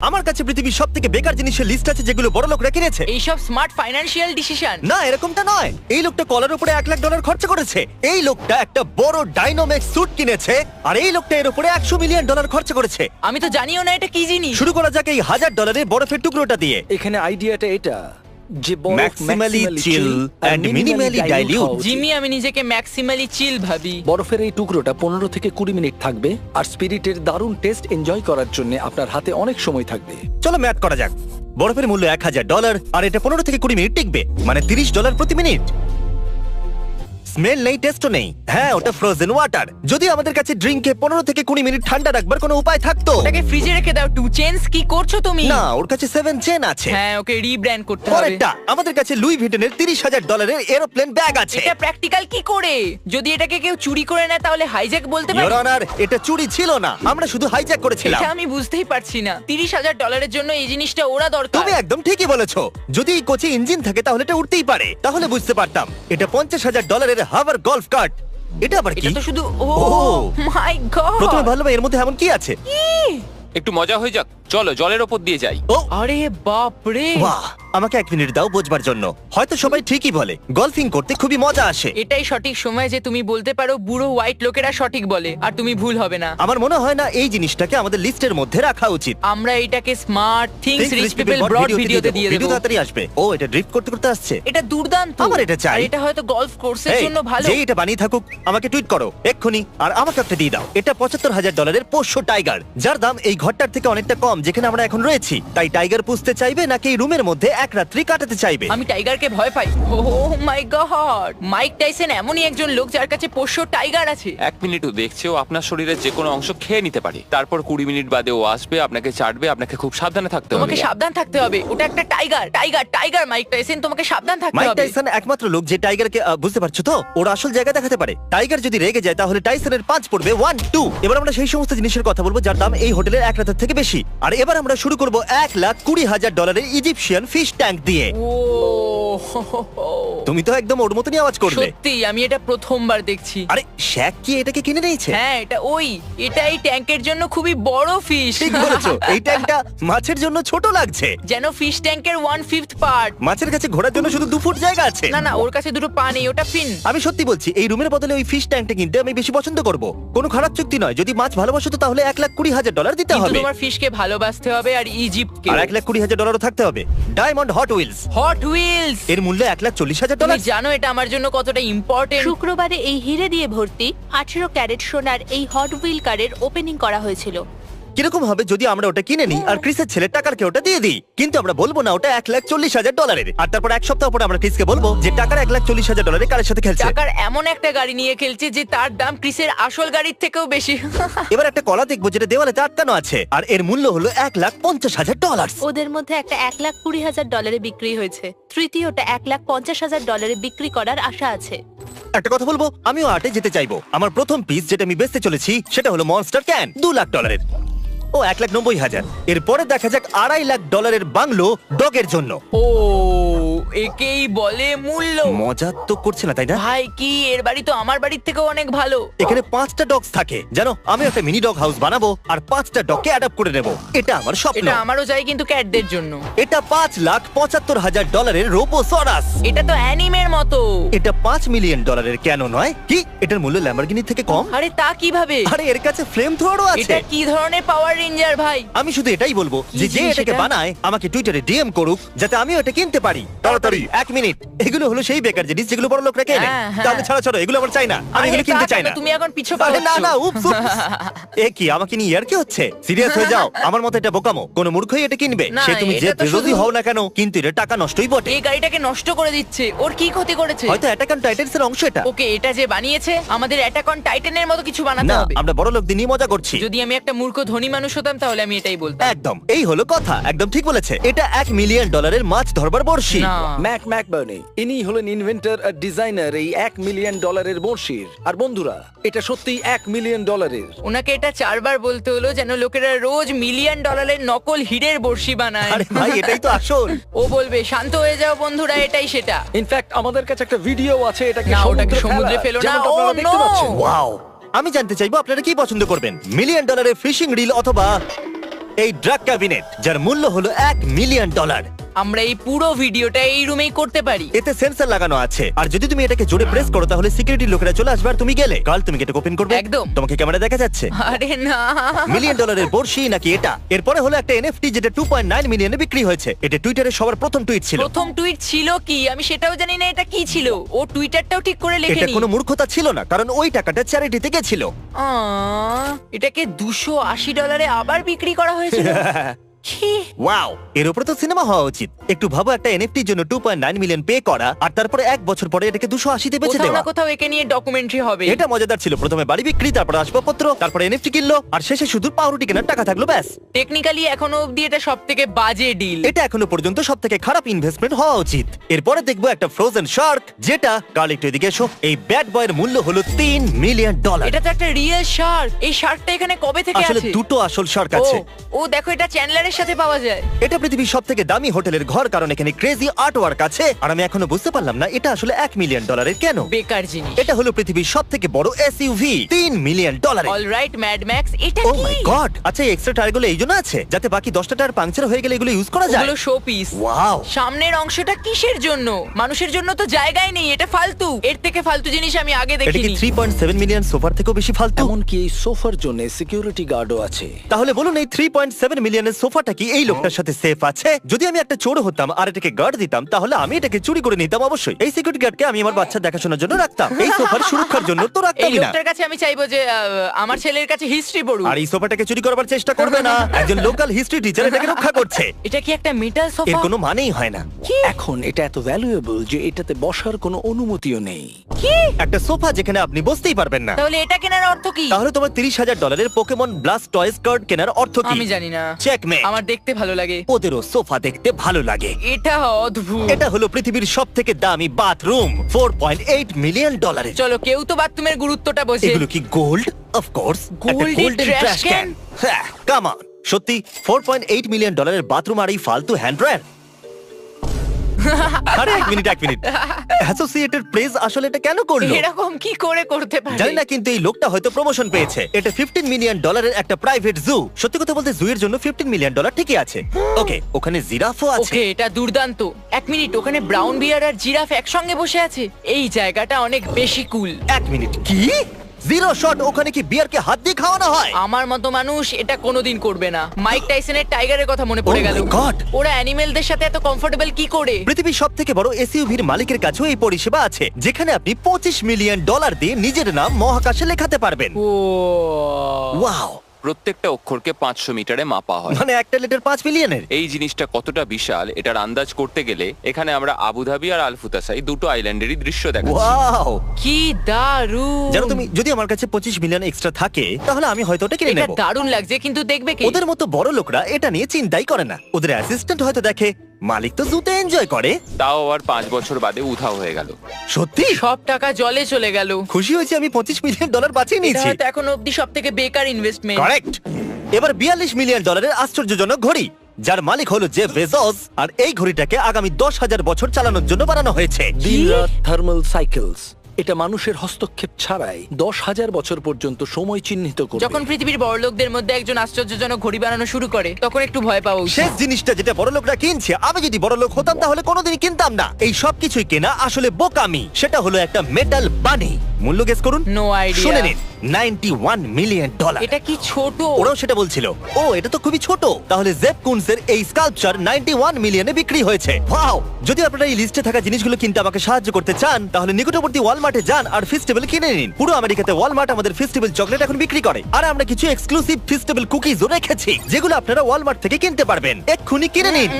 আমার কাছে পৃথিবীর সবথেকে বেকার জিনিসের লিস্ট আছে যেগুলো বড় লোকরা কিনেছে। এইসব স্মার্ট ফাইন্যান্সিয়াল ডিসিশন। না, এরকমটা নয়। এই লোকটা কলার উপরে $1,00,000 খরচা করেছে। এই লোকটা একটা বড় ডাইনোমেক্স স্যুট কিনেছে, আর এই লোকটা এর উপরে $100 মিলিয়ন খরচা করেছে। আমি তো জানিও না এটা কি জিনিস। শুরু করা যাক এই $1,000 বরফের টুকরোটা দিয়ে। এখানে আইডিয়াটা এটা যে বরফ Maximally chill and minimally dilute। Jimmy, আমি নিজেকে ম্যাক্সিমালি চিল ভাবি। বরফের এই টুকরোটা 15 থেকে 20 মিনিট থাকবে, আর স্পিরিটের দারুণ টেস্ট এনজয় করার জন্য আপনার হাতে অনেক সময় থাকবে। চলো ম্যাথ করা যাক। বরফের মূল্য $1,000, আর এটা 15 থেকে 20 মিনিট টিকবে, মানে $30 প্রতি মিনিট। স্মেল নেই, টেস্টও নেই। হ্যাঁ, ওটা ফ্রোজেন ওয়াটার। যদি আমাদের কাছে ড্রিঙ্কে 15 থেকে 20 মিনিট ঠান্ডা রাখবার কোনো উপায় থাকতো। ওটাকে ফ্রিজে রেখে দাও। 2 চেঞ্জ কি করছো তুমি? না, ওর কাছে 7 চেন আছে। হ্যাঁ, ওকে রিব্র্যান্ড করতে হবে। পরেরটা, আমাদের কাছে লুই ভিটনের $30,000 এরোপ্লেন ব্যাগ আছে। এটা প্র্যাকটিক্যাল কি করে? যদি এটাকে কেউ চুরি করে নেয় তাহলে হাইজ্যাক বলতে পারি? ইওর অনার, এটা চুরি ছিল না, আমরা শুধু হাইজ্যাক করেছিলাম। এটা আমি বুঝতেই পারছি না। $30,000 জন্য এই জিনিসটা ওরা দরকার। তুমি একদম ঠিকই বলেছো। যদি এই কোচে ইঞ্জিন থাকে তাহলে এটা উঠতেই পারে, তাহলে বুঝতে পারতাম। এটা $50,000 হাভার গলফ কার্ট। এটা আবার কি? এটা তো শুধু ও ওহ। মাই গড। প্রথমে ভাবলাম এর মধ্যে এমন কি আছে। একটু মজা হয়ে যাক, চলো জলের ওপর দিয়ে যাই। ও আরে বাপ রে। বাহ, আমাকে 1 মিনিট দাও বোঝবার জন্য। হয়তো সবাই ঠিকই বলে, গলফিং করতে খুবই মজা আসে। এটাই সঠিক সময় যে তুমি বলতে পারো বুড়ো হোয়াইট লোকেরা সঠিক বলে, আর তুমি ভুল হবে না। আমার মনে হয় না এই জিনিসটাকে আমাদের লিস্টের মধ্যে রাখা উচিত। আমরা এটাকে smart things rich people brought ভিডিওতে দিয়ে ভিডিও দেব। তাড়াতাড়ি আসবে। ও, এটা ড্রিফট করতে করতে আসছে। এটা দুর্দান্ত। আমার এটা চাই। আর এটা হয়তো গলফ কোর্সের এই, জন্য ভালো। যে এটা বানিয়ে থাকুক আমাকে টুইট করো এক্ষুনি, আর আমাকে একটা দিয়ে দাও। এটা $75,000 পোষ্য টাইগার, যার দাম এই ঘরটার থেকে অনেকটা কম যেখানে আমরা এখন রয়েছি। তাই টাইগার পুষতে চাইবে নাকি এই রুমের মধ্যে এক রাত্রি কাটাতে চাইবে? আমি টাইগারকে ভয় পাই। ও মাই গড, মাইক টাইসন এমনই একজন লোক যার কাছে পোষ্য টাইগার আছে। 1 মিনিটও দেখছে ও আপনার শরীরের যে কোনো অংশ খেয়ে নিতে পারে। তারপর 20 মিনিট বাদে ও আসবে, আপনাকে চাটবে, আপনাকে খুব সাবধানে থাকতে হবে। তোমাকে সাবধান থাকতে হবে। ওটা একটা tiger. Tiger tiger Mike Tyson, তোমাকে সাবধান থাকতে মাইক হবে। টাইসন একমাত্র লোক যে টাইগারকে বুঝতে পারছো তো, ওর আসল জায়গা দেখাতে পারে। টাইগার যদি রেগে যায় তাহলে টাইসনের 5 পড়বে 1 2। এবার আমরা সেই সমস্ত জিনিসের কথা বলবো যার দাম এই হোটেলের এক রাতের থেকে বেশি। আর এবার আমরা শুরু করব $1,20,000 ইজিপশিয়ান ফিশ ট্যাঙ্ক দিয়ে। ও তুমি তো একদম ওর মতনই আওয়াজ করবে। সত্যি আমি এটা প্রথমবার দেখছি। আরে শ্যাক কি এটাকে কিনে নিয়েছে? হ্যাঁ, এটা এই ট্যাঙ্কের জন্য খুবই বড় ফিশ। ঠিক বলেছো, এই ট্যাঙ্কটা মাছের জন্য ছোট লাগছে। যেন ফিশ ট্যাঙ্কের 1/5 পার্ট। মাছের কাছে ঘোরার জন্য শুধু 2 ফুট জায়গা আছে। না না, ওর কাছে দুটো পা নেই, ওটা ফিন। আমি সত্যি বলছি, এই রুমের বদলে ওই ফিশ ট্যাঙ্কটা কিনতে আমি বেশি পছন্দ করব। কোনো খারাপ চুক্তি নয়। যদি মাছ ভালোবাসো তো তাহলে $1,20,000 দিতে কিন্তু হবে। তোমার ফিশকে ভালোবাসতে হবে, আর ইজিপ্টকে। আর $1,20,000 থাকতে হবে। Diamond Hot Wheels, Hot Wheels. এর মূল্য তুমি $1,40,000। জানো এটা আমার জন্য কতটা ইম্পর্টেন্ট? শুক্রবারে এই হিরে দিয়ে ভর্তি 18 ক্যারেট সোনার এই হট হুইল কারের ওপেনিং করা হয়েছিল। কিরকম হবে যদি আমরা ওটা কিনে নিই আর ক্রিসের ছেলে টাকারকে ওটা দিয়ে দিই? কিন্তু আমরা বলবো না ওটা $1,40,000। আর তারপর এক সপ্তাহ পরে আমরা ক্রিসকে বলবো যে টাকার $1,40,000 কারের সাথে খেলছে। টাকার এমন একটা গাড়ি নিয়ে খেলছে যে তার দাম ক্রিসের আসল গাড়ির থেকেও বেশি। এবার একটা কলা দেখবো যেটা দেওয়ালে আটকানো আছে, আর এর মূল্য হলো $1,50,000। ওদের মধ্যে একটা $1,20,000 বিক্রি হয়েছে, তৃতীয়টা $1,50,000 বিক্রি করার আশা আছে। একটা কথা বলবো, আমিও আর্টে যেতে চাইবো। আমার প্রথম পিস যেটা আমি বেচতে চলেছি সেটা হলো মনস্টার ক্যান, $2,00,000। ও $1,90,000। এরপরে দেখা যাক $250,000 বাংলো ডগের জন্য। ও, একেই বলে মূল্য। মজা তো করছে না তাই না? ভাই কি, এর বাড়ি তো আমার বাড়ির থেকেও অনেক ভালো। এখানে 5টা ডগস থাকে জানো। আমি একটা মিনি ডগ হাউস বানাবো আর 5টা ডগকে অ্যাডাপ্ট করে নেব। এটা আমার স্বপ্ন। এটা আমারও চাই, কিন্তু ক্যাটদের জন্য। এটা $5,75,000 রোবোসরাস। এটা তো অ্যানিমের মতো। এটা $5 মিলিয়ন কেন নয়? কি এটার মূল্য ল্যাম্বরগিনি থেকে কম? আরে তা কিভাবে? আরে এর কাছে ফ্লেম থ্রোয়ারও আছে। এটা কি ধরনের পাওয়ার রেঞ্জার ভাই? আমি শুধু এটাই বলবো যে যে জিনিস এটাকে এটা? বানায় আমাকে টুইটারে ডিএম করুক যাতে আমিও এটা কিনতে পারি। তাড়াতাড়ি 1 মিনিট। এগুলো হলো সেই বেকার জিনিস যেগুলো বড় লোকরা কেনে। হ্যাঁ, হ্যাঁ। তাহলে ছাড়ো এগুলো আমার চাই না। আমি আরে এগুলো কিনতে তা চাই কেন? না। তুমি এখন পিছু পা আরে না হচ্ছো। না, উপস উপস। এ কি আমাকে নিয়ে ইয়ার কি হচ্ছে? সিরিয়াস হয়ে যাও। আমার মতে এটা বোকামো। কোন মূর্খই এটা কিনবে। না, সে তুমি যে এটা তো বিরোধী শুধু- হও না কেন, কিন্তু এটা টাকা নষ্টই বটে। এই গাড়িটাকে নষ্ট করে দিচ্ছে। ওর কি ক্ষতি করেছে? হয়তো অ্যাটাক অন টাইটান্স এর অংশ এটা। ওকে, এটা যে বানিয়েছে আমাদের অ্যাটাক অন টাইটানের মতো কিছু বানাতে না, হবে। আমরা বড় লোকদের নিয়ে মজা করছি। যদি আমি একটা মূর্খ ধনী মানুষ হতাম তাহলে আমি এটাই বলতাম। একদম, এই হলো কথা। একদম ঠিক বলেছে। এটা $1 মিলিয়ন মাছ ধরবার বড়শি। না, ম্যাকবার্নি ইনি হলেন ইনভেন্টর আর ডিজাইনার এই $1 মিলিয়ন বড়শির। আর বন্ধুরা, এটা সত্যি $1 মিলিয়ন। ওনাকে এটা 4 বার বলতে হলো যেন লোকেরা রোজ $1 মিলিয়ন নকল হিরের বড়শি বানায়। আরে ভাই, এটাই তো আসল। ও বলবে শান্ত হয়ে যাও বন্ধুরা, এটাই সেটা। ইনফ্যাক্ট আমাদের কাছে একটা ভিডিও আছে এটাকে না, ওটাকে সমুদ্রে ফেলার, ফেলো না। যেমনটা ও, আপনারা দেখতে no! পাচ্ছেন। ওয়াও, আমি জানতে চাইবো আপনারা কি পছন্দ করবেন, $1 মিলিয়ন ফিশিং রিল অথবা এই ড্রাগ ক্যাবিনেট যার মূল্য হলো $1,000,000। আমরা এই পুরো ভিডিওটা এই রুমেই করতে পারি। এতে সেন্সর লাগানো আছে আর যদি তুমি এটাকে জোরে প্রেস করো তাহলে সিকিউরিটি লোকেরা চলে আসবে আর তুমি গেলে। কাল তুমি কি এটা ওপেন করবে? একদম। তোমাকে ক্যামেরা দেখা যাচ্ছে? আরে না, $1,000,000 বর্ষি নাকি এটা? এরপরে হলো একটা এনএফটি যেটা 2.9 মিলিয়নে বিক্রি হয়েছে। এটা টুইটারে সবার প্রথম টুইট ছিল। প্রথম টুইট ছিল কি আমি সেটাও জানি না এটা কি ছিল। ও টুইটারটাও ঠিক করে এটা লেখেনি। কোনো মূর্খতা ছিল না কারণ ওই টাকাটা চ্যারিটিতে গেছিল। এটাকে $280 আবার বিক্রি করা হয়েছিল। কি? ওয়াও, এর উপরে তো সিনেমা হওয়া উচিত। একটু ভাবো একটা এনএফটির জন্য 2.9 মিলিয়ন পে করা আর তারপরে 1 বছর পরে এটাকে 280 তে বেচে কোথাও দেওয়া। না কোথাও একে নিয়ে ডকুমেন্টারি হবে। এটা মজাদার ছিল। প্রথমে বাড়ি বিক্রি, তারপরে আসবাবপত্র, তারপরে এনএফটি কিনলো আর শেষে শুধু পাউরুটি কেনার টাকা থাকলো ব্যাস। টেকনিক্যালি এখনো অবধি এটা সবথেকে বাজে ডিল। এটা এখনো পর্যন্ত সবথেকে খারাপ ইনভেস্টমেন্ট হওয়া উচিত। এরপরে দেখবো একটা ফ্রোজেন শার্ক যেটা কাল একটু এদিকে এসো। এই ব্যাড বয়ের মূল্য হলো $3 মিলিয়ন। এটা তো একটা রিয়েল শার্ক। এই শার্কটা এখানে কবে থেকে আসলে আছে? দুটো আসল শার্ক আছে। ও দেখো এটা চ্যান্ডলারের সাথে পাওয়া যায়। এটা পৃথিবীর সবথেকে দামি হোটেলের ঘর কারণ এখানে ক্রেজি আর্ট ওয়ার্ক আছে আর আমি এখনো বুঝতে পারলাম না এটা আসলে $1 মিলিয়ন কেন। বেকার জিনিস। এটা হলো পৃথিবীর সবথেকে বড় SUV $3 million. Alright mad max, এটা ও কি? মাই গড! আচ্ছা এই এক্সট্রা টায়ারগুলো এই জন্য আছে যাতে বাকি 10টা টায়ার পাংচার হয়ে গেলে এগুলো ইউজ করা যায়। ওগুলো শো পিস। ওয়াও! সামনের অংশটা কিসের জন্য? মানুষের জন্য তো জায়গায় নেই, এটা ফালতু। এর থেকে ফালতু জিনিস আমি আগে এটা কি দেখিনি। 3.7 মিলিয়ন সোফার থেকেও বেশি ফালতু? এমনকি এই সোফার জন্য সিকিউরিটি গার্ডও আছে। তাহলে বলুন এই 3.7 মিলিয়নের সোফাটা কি এই লোকটার সাথে সেফ আছে? যদি আমি একটা চোর হতাম আর এটাকে গার্ড দিতাম তাহলে আমি এটাকে চুরি করে নিতাম অবশ্যই। এই সিকিউরিটি গার্ডকে আমি আমার বাচ্চা দেখাশোনার জন্য রাখতাম। এই সোফার সুরক্ষার জন্য তো এই রাখতামই না। লোকটার কাছে আমি চাইবো যে আমার ছেলের কাছে হিস্ট্রি পড়ুক। আর এই সোফাটাকে চুরি করবার চেষ্টা করবে না। একজন লোকাল হিস্ট্রি টিচার এটাকে রক্ষা করছে। এটা কি একটা মেটাল এর সোফা? কোনো মানেই হয় না। এখন এটা এত ভ্যালুয়েবল যে এটাতে বসার কোনো অনুমতিও নেই। কি? একটা সোফা যেখানে আপনি বসতেই পারবেন না। তাহলে এটা কেনার অর্থ কি? তাহলে তোমার $30,000 পোকেমন ব্লাস্ট টয়েস কার্ড কেনার অর্থ কি? আমি জানি না। চেকমেট। আমার দেখতে ভালো লাগে। ওদেরও সোফা দেখতে ভালো লাগে। এটা অদ্ভুত। এটা হলো পৃথিবীর সবথেকে দামি বাথরুম $4.8 মিলিয়ন। চলো কেউ তো বাথরুমের গুরুত্বটা বোঝে। এগুলো কি গোল্ড? Of course. Gold এর trash can? হ্যাঁ, কাম অন। সত্যি $4.8 মিলিয়ন বাথরুম আর এই ফালতু হ্যান্ড ড্রায়ার? আরে এক মিনিট অ্যাসোসিয়েটেড প্রেস আসলে এটা কেন করলো? এরকম কি করে করতে পারে? জানি না কিন্তু এই লোকটা হয়তো প্রমোশন পেয়েছে। এটা $15 মিলিয়ন একটা প্রাইভেট জু। সত্যি কথা বলতে জু এর জন্য $15 মিলিয়ন ঠিকই আছে। ওকে, ওখানে জিরাফও আছে। ওকে, এটা দুর্দান্ত। এক মিনিট, ওখানে ব্রাউন বিয়ার আর জিরাফ একসঙ্গে বসে আছে। এই জায়গাটা অনেক বেশি কুল। এক মিনিট, কি? Zero shot? ওখানে কি বিয়ারকে হাত দিয়ে খাওয়ানো হয়? আমার মতো মানুষ এটা কোনোদিন করবে না। মাইক টাইসনের টাইগারের কথা মনে পড়ে Oh গেল। my God! ওরা অ্যানিমেলদের সাথে এত কমফোর্টেবল কি করে? পৃথিবীর সবথেকে বড় এসইউভির মালিকের কাছেও এই পরিষেবা আছে যেখানে আপনি $25 মিলিয়ন দিয়ে নিজের নাম মহাকাশে লেখাতে পারবেন। ও ওয়াও! প্রত্যেকটা অক্ষরকে 500 মিটারে মাপা হয়। মানে একটা লিটার 5 মিলিয়নের। এই জিনিসটা কতটা বিশাল এটার আন্দাজ করতে গেলে এখানে আমরা আবুধাবি আর আলফুতাসাই দুটো আইল্যান্ডেরই দৃশ্য দেখাচ্ছি। ওয়াও! কি দারুণ! জানো তুমি, যদি আমার কাছে 25 মিলিয়ন এক্সট্রা থাকে তাহলে আমি হয়তো ওটা কিনে এটা নেব। দারুণ লাগছে, কিন্তু দেখবে কি? ওদের মতো বড় লোকরা এটা নিয়ে চিন্তাই করে না। ওদের অ্যাসিস্ট্যান্ট হয়তো দেখে, মালিক তো জুতে এনজয় করে। তাও আবার 5 বছর বাদে উধাও হয়ে গেল। সত্যি সব টাকা জলে চলে গেল। খুশি হয়েছি আমি $25 মিলিয়ন বাঁচিয়ে এটা নিয়েছি। হয়তো এখন অবধি সবথেকে বেকার ইনভেস্টমেন্ট। কারেক্ট। এবার $42 মিলিয়ন আশ্চর্যজনক ঘড়ি যার মালিক হলো জেফ বেজোস, আর এই ঘড়িটাকে আগামী 10,000 বছর চালানোর জন্য বানানো হয়েছে। দিনরাত থার্মাল সাইকেলস। এটা মানুষের হস্তক্ষেপ ছাড়াই 10,000 বছর পর্যন্ত সময় চিহ্নিত করবে। যখন পৃথিবীর বড়লোকদের মধ্যে একজন আশ্চর্যজনক ঘড়ি বানানো শুরু করে তখন একটু ভয় পাওয়া উচিত। শেষ জিনিসটা যেটা বড় লোকরা কিনছে, আমি যদি বড় লোক হতাম তাহলে কোনোদিনই কিনতাম না। এই সব কিছুই কেনা আসলে বোকামি। সেটা হলো একটা মেটাল বানি। মূল্য গেস করুন। No idea. শুনে নিন, $91 মিলিয়ন। এটা কি ছোট? ওরাও সেটা বলছিল। ও, এটা তো খুবই ছোট। তাহলে জেফ কুনসের এই স্কাল্পচার 91 মিলিয়নে বিক্রি হয়েছে। ওয়াও! যদি আপনারা এই লিস্টে থাকা জিনিসগুলো কিনতে আমাকে সাহায্য করতে চান তাহলে নিকটবর্তী ওয়ালমার্টে যান আর ফেস্টিভ্যাল কিনে নিন। পুরো আমেরিকাতে ওয়ালমার্ট আমাদের ফেস্টিভ্যাল চকলেট এখন বিক্রি করে, আর আমরা কিছু এক্সক্লুসিভ ফেস্টিভ্যাল কুকিজও রেখেছি যেগুলো আপনারা ওয়ালমার্ট থেকে কিনতে পারবেন। এক্ষুনি কিনে নিন।